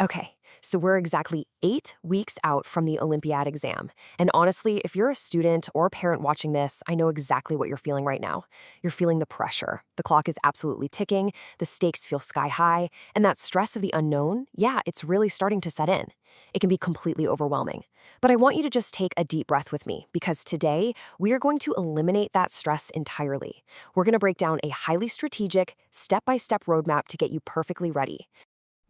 Okay, so we're exactly 8 weeks out from the Olympiad exam. And honestly, if you're a student or a parent watching this, I know exactly what you're feeling right now. You're feeling the pressure. The clock is absolutely ticking, the stakes feel sky high, and that stress of the unknown, yeah, it's really starting to set in. It can be completely overwhelming. But I want you to just take a deep breath with me, because today we are going to eliminate that stress entirely. We're going to break down a highly strategic, step-by-step roadmap to get you perfectly ready.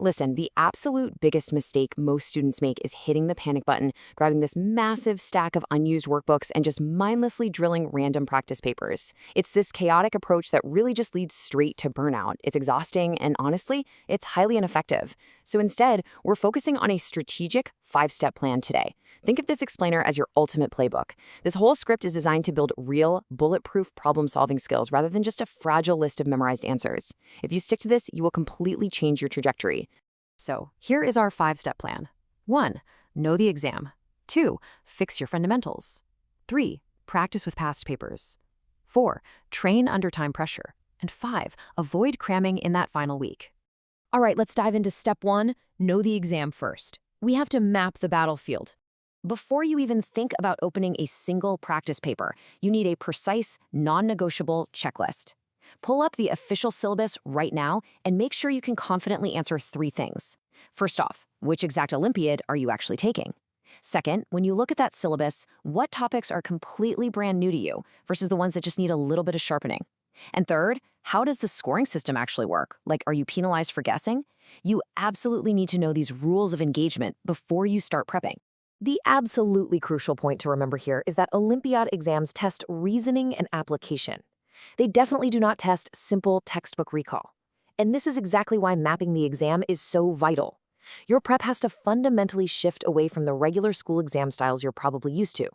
Listen, the absolute biggest mistake most students make is hitting the panic button, grabbing this massive stack of unused workbooks, and just mindlessly drilling random practice papers. It's this chaotic approach that really just leads straight to burnout. It's exhausting, and honestly, it's highly ineffective. So instead, we're focusing on a strategic 5-step plan today. Think of this explainer as your ultimate playbook. This whole script is designed to build real, bulletproof problem-solving skills rather than just a fragile list of memorized answers. If you stick to this, you will completely change your trajectory. So, here is our 5-step plan. 1. Know the exam. 2. Fix your fundamentals. 3. Practice with past papers. 4. Train under time pressure. And 5. Avoid cramming in that final week. All right, let's dive into step 1, know the exam first. We have to map the battlefield. Before you even think about opening a single practice paper, you need a precise, non-negotiable checklist. Pull up the official syllabus right now and make sure you can confidently answer 3 things. First off, which exact Olympiad are you actually taking? Second, when you look at that syllabus, what topics are completely brand new to you versus the ones that just need a little bit of sharpening? And third, how does the scoring system actually work? Like, are you penalized for guessing? You absolutely need to know these rules of engagement before you start prepping. The absolutely crucial point to remember here is that Olympiad exams test reasoning and application. They definitely do not test simple textbook recall. And this is exactly why mapping the exam is so vital. Your prep has to fundamentally shift away from the regular school exam styles you're probably used to.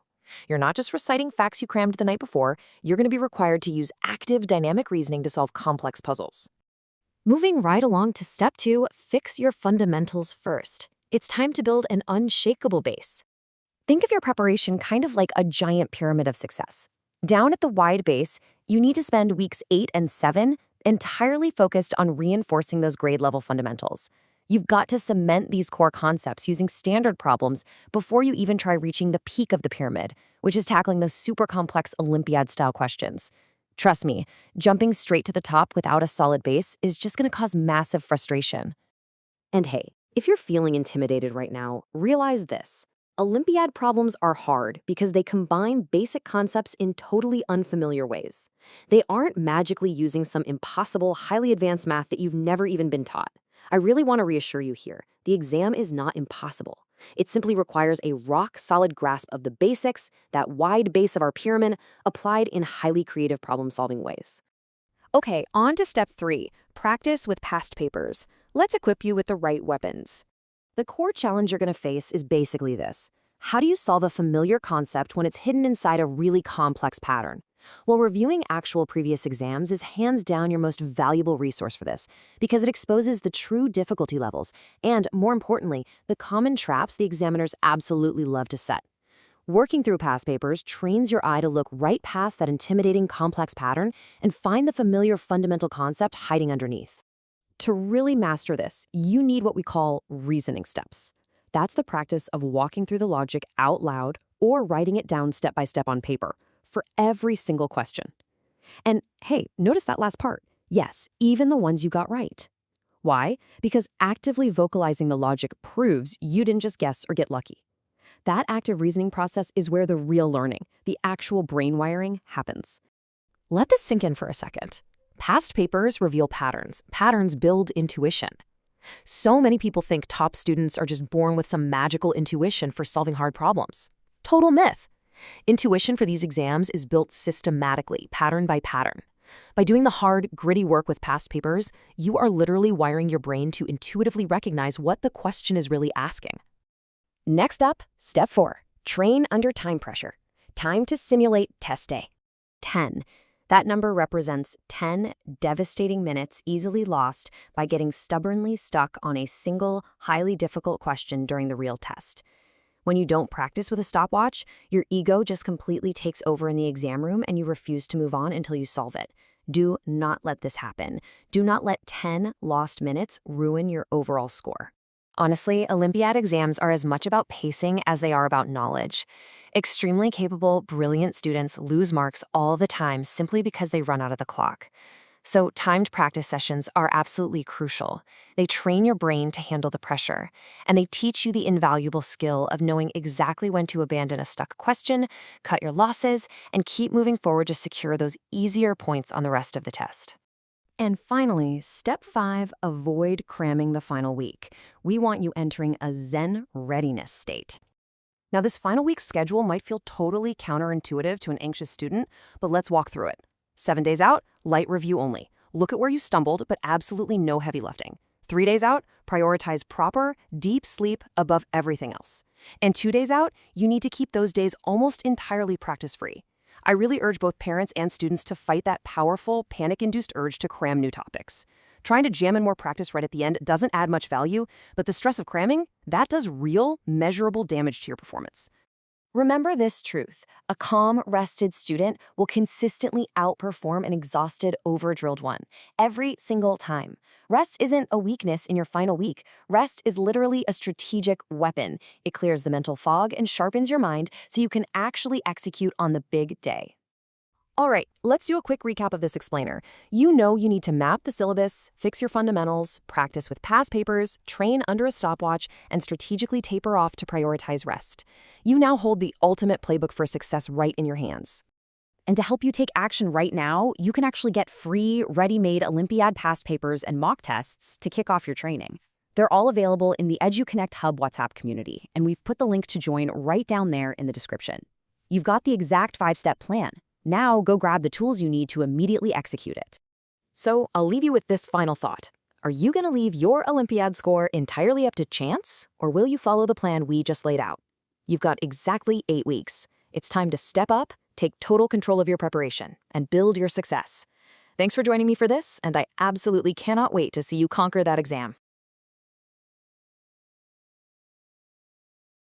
You're not just reciting facts you crammed the night before, you're going to be required to use active dynamic reasoning to solve complex puzzles. Moving right along to step 2, fix your fundamentals first. It's time to build an unshakable base. Think of your preparation kind of like a giant pyramid of success. Down at the wide base, you need to spend weeks 8 and 7 entirely focused on reinforcing those grade-level fundamentals. You've got to cement these core concepts using standard problems before you even try reaching the peak of the pyramid, which is tackling those super complex Olympiad-style questions. Trust me, jumping straight to the top without a solid base is just going to cause massive frustration. And hey, if you're feeling intimidated right now, realize this. Olympiad problems are hard because they combine basic concepts in totally unfamiliar ways. They aren't magically using some impossible, highly advanced math that you've never even been taught. I really want to reassure you here, the exam is not impossible. It simply requires a rock-solid grasp of the basics, that wide base of our pyramid, applied in highly creative problem-solving ways. Okay, on to step 3, practice with past papers. Let's equip you with the right weapons. The core challenge you're going to face is basically this. How do you solve a familiar concept when it's hidden inside a really complex pattern? Well, reviewing actual previous exams is hands down your most valuable resource for this, because it exposes the true difficulty levels and, more importantly, the common traps the examiners absolutely love to set. Working through past papers trains your eye to look right past that intimidating complex pattern and find the familiar fundamental concept hiding underneath. To really master this, you need what we call reasoning steps. That's the practice of walking through the logic out loud or writing it down step by step on paper for every single question. And hey, notice that last part. Yes, even the ones you got right. Why? Because actively vocalizing the logic proves you didn't just guess or get lucky. That active reasoning process is where the real learning, the actual brain wiring, happens. Let this sink in for a second. Past papers reveal patterns. Patterns build intuition. So many people think top students are just born with some magical intuition for solving hard problems. Total myth. Intuition for these exams is built systematically, pattern by pattern. By doing the hard, gritty work with past papers, you are literally wiring your brain to intuitively recognize what the question is really asking. Next up, step 4, train under time pressure. Time to simulate test day. 10. That number represents 10 devastating minutes easily lost by getting stubbornly stuck on a single, highly difficult question during the real test. When you don't practice with a stopwatch, your ego just completely takes over in the exam room and you refuse to move on until you solve it. Do not let this happen. Do not let 10 lost minutes ruin your overall score. Honestly, Olympiad exams are as much about pacing as they are about knowledge. Extremely capable, brilliant students lose marks all the time simply because they run out of the clock. So, timed practice sessions are absolutely crucial. They train your brain to handle the pressure, and they teach you the invaluable skill of knowing exactly when to abandon a stuck question, cut your losses, and keep moving forward to secure those easier points on the rest of the test. And finally, step 5, avoid cramming the final week. We want you entering a Zen readiness state. Now, this final week schedule might feel totally counterintuitive to an anxious student, but let's walk through it. 7 days out, light review only. Look at where you stumbled, but absolutely no heavy lifting. 3 days out, prioritize proper, deep sleep above everything else. And 2 days out, you need to keep those days almost entirely practice-free. I really urge both parents and students to fight that powerful, panic-induced urge to cram new topics. Trying to jam in more practice right at the end doesn't add much value, but the stress of cramming, that does real, measurable damage to your performance. Remember this truth: a calm, rested student will consistently outperform an exhausted, over-drilled one, every single time. Rest isn't a weakness in your final week. Rest is literally a strategic weapon. It clears the mental fog and sharpens your mind so you can actually execute on the big day. All right, let's do a quick recap of this explainer. You know you need to map the syllabus, fix your fundamentals, practice with past papers, train under a stopwatch, and strategically taper off to prioritize rest. You now hold the ultimate playbook for success right in your hands. And to help you take action right now, you can actually get free, ready-made Olympiad past papers and mock tests to kick off your training. They're all available in the EduConnect Hub WhatsApp community, and we've put the link to join right down there in the description. You've got the exact 5-step plan. Now go grab the tools you need to immediately execute it. So I'll leave you with this final thought. Are you going to leave your Olympiad score entirely up to chance, or will you follow the plan we just laid out? You've got exactly 8 weeks. It's time to step up, take total control of your preparation, and build your success. Thanks for joining me for this, and I absolutely cannot wait to see you conquer that exam.